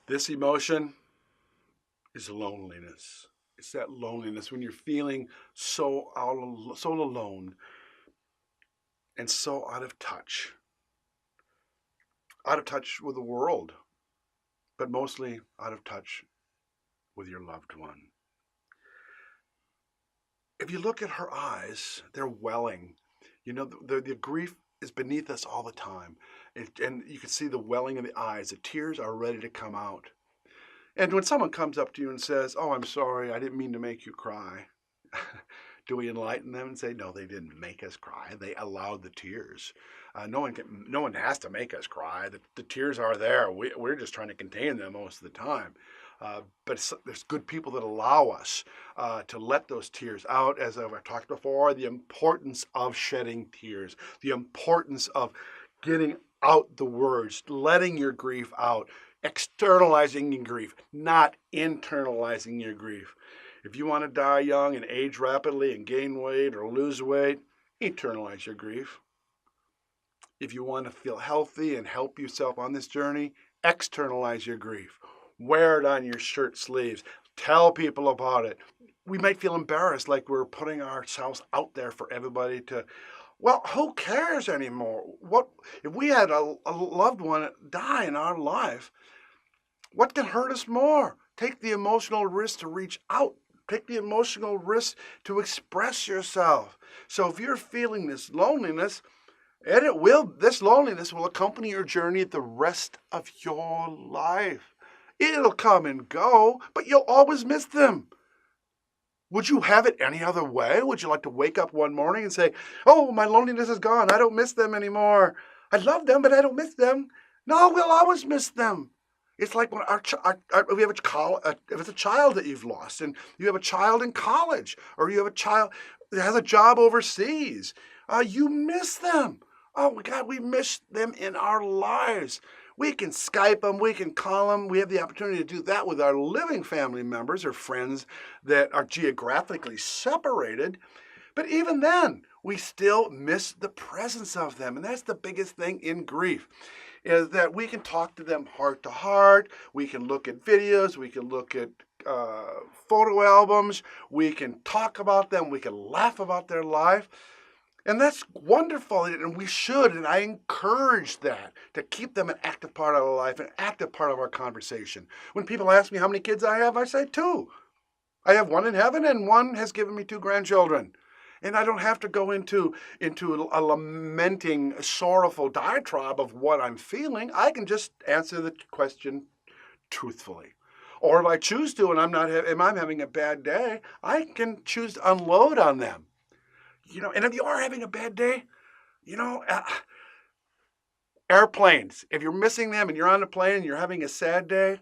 This emotion is loneliness. It's that loneliness when you're feeling so so alone and so out of touch with the world, but mostly out of touch with your loved one. If you look at her eyes, they're welling. You know, the grief is beneath us all the time. And you can see the welling in the eyes. The tears are ready to come out. And when someone comes up to you and says, "Oh, I'm sorry, I didn't mean to make you cry," do we enlighten them and say, "No, they didn't make us cry. They allowed the tears. No one has to make us cry. The tears are there. We're just trying to contain them most of the time." But there's good people that allow us to let those tears out. As I've talked before, the importance of shedding tears, the importance of getting out the words, letting your grief out, externalizing your grief, not internalizing your grief. If you want to die young and age rapidly and gain weight or lose weight, internalize your grief. If you want to feel healthy and help yourself on this journey, externalize your grief. Wear it on your shirt sleeves. Tell people about it. We might feel embarrassed, like we're putting ourselves out there for everybody to, well, who cares anymore? What if we had a loved one die in our life? What can hurt us more? Take the emotional risk to reach out. Take the emotional risk to express yourself. So if you're feeling this loneliness, this loneliness will accompany your journey the rest of your life. It'll come and go, but you'll always miss them. Would you have it any other way? Would you like to wake up one morning and say, "Oh, my loneliness is gone. I don't miss them anymore. I love them, but I don't miss them"? No, we'll always miss them. It's like when we have if it's a child that you've lost, and you have a child in college, or you have a child that has a job overseas, you miss them. Oh my God, we miss them in our lives. We can Skype them, we can call them. We have the opportunity to do that with our living family members or friends that are geographically separated. But even then, we still miss the presence of them. And that's the biggest thing in grief, is that we can talk to them heart to heart. We can look at videos. We can look at photo albums. We can talk about them. We can laugh about their life. And that's wonderful, and we should, and I encourage that, to keep them an active part of our life, an active part of our conversation. When people ask me how many kids I have, I say 2. I have 1 in heaven, and 1 has given me 2 grandchildren. And I don't have to go into a lamenting, sorrowful diatribe of what I'm feeling. I can just answer the question truthfully. Or if I choose to, and I'm having a bad day, I can choose to unload on them. And if you are having a bad day, airplanes, if you're missing them and you're on a plane and you're having a sad day,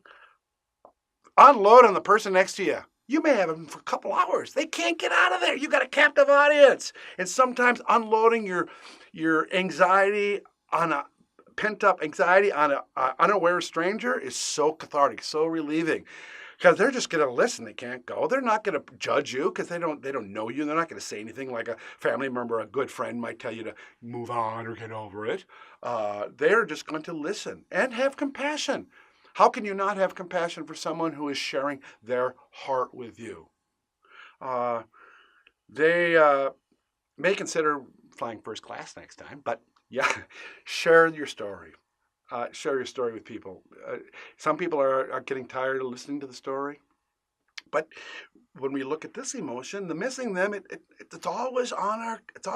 unload on the person next to you. You may have them for a couple hours. They can't get out of there. You got a captive audience. And sometimes unloading your anxiety on a pent-up anxiety on an unaware stranger is so cathartic, so relieving. Because they're just going to listen. They can't go. They're not going to judge you because they don't know you. They're not going to say anything like a family member, a good friend might tell you to move on or get over it. They're just going to listen and have compassion. How can you not have compassion for someone who is sharing their heart with you? They may consider flying first class next time, but yeah, share your story. Share your story with people. Some people are getting tired of listening to the story. But when we look at this emotion, the missing them, it's always it's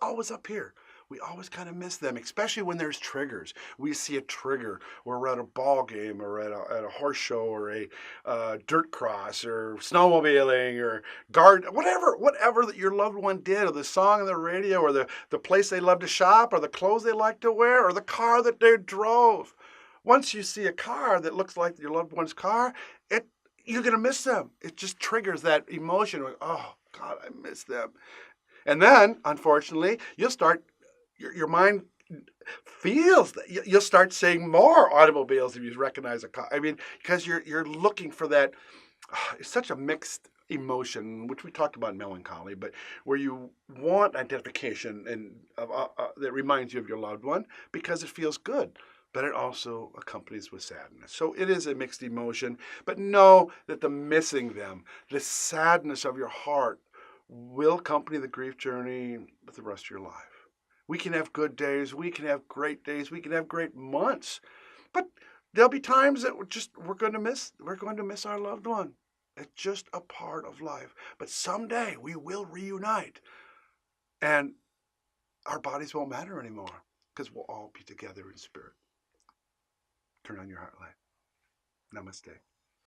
always up here. We always kind of miss them, especially when there's triggers. We see a trigger, or we're at a ball game, or at a horse show, or a dirt cross, or snowmobiling, or garden, whatever that your loved one did, or the song on the radio, or the place they love to shop, or the clothes they like to wear, or the car that they drove. Once you see a car that looks like your loved one's car, you're going to miss them. It just triggers that emotion. Oh, God, I miss them. And then, unfortunately, you'll start, your mind feels that you'll start saying more automobiles if you recognize a car. I mean, because you're looking for that. It's such a mixed emotion, which we talked about in melancholy, but where you want identification and that reminds you of your loved one because it feels good. but it also accompanies with sadness. So it is a mixed emotion, but know that the missing them, the sadness of your heart, will accompany the grief journey with the rest of your life. We can have good days, we can have great days, we can have great months, but there'll be times that we're going to miss our loved one. It's just a part of life. But someday we will reunite, and our bodies won't matter anymore because we'll all be together in spirit. Turn on your heart light. Namaste.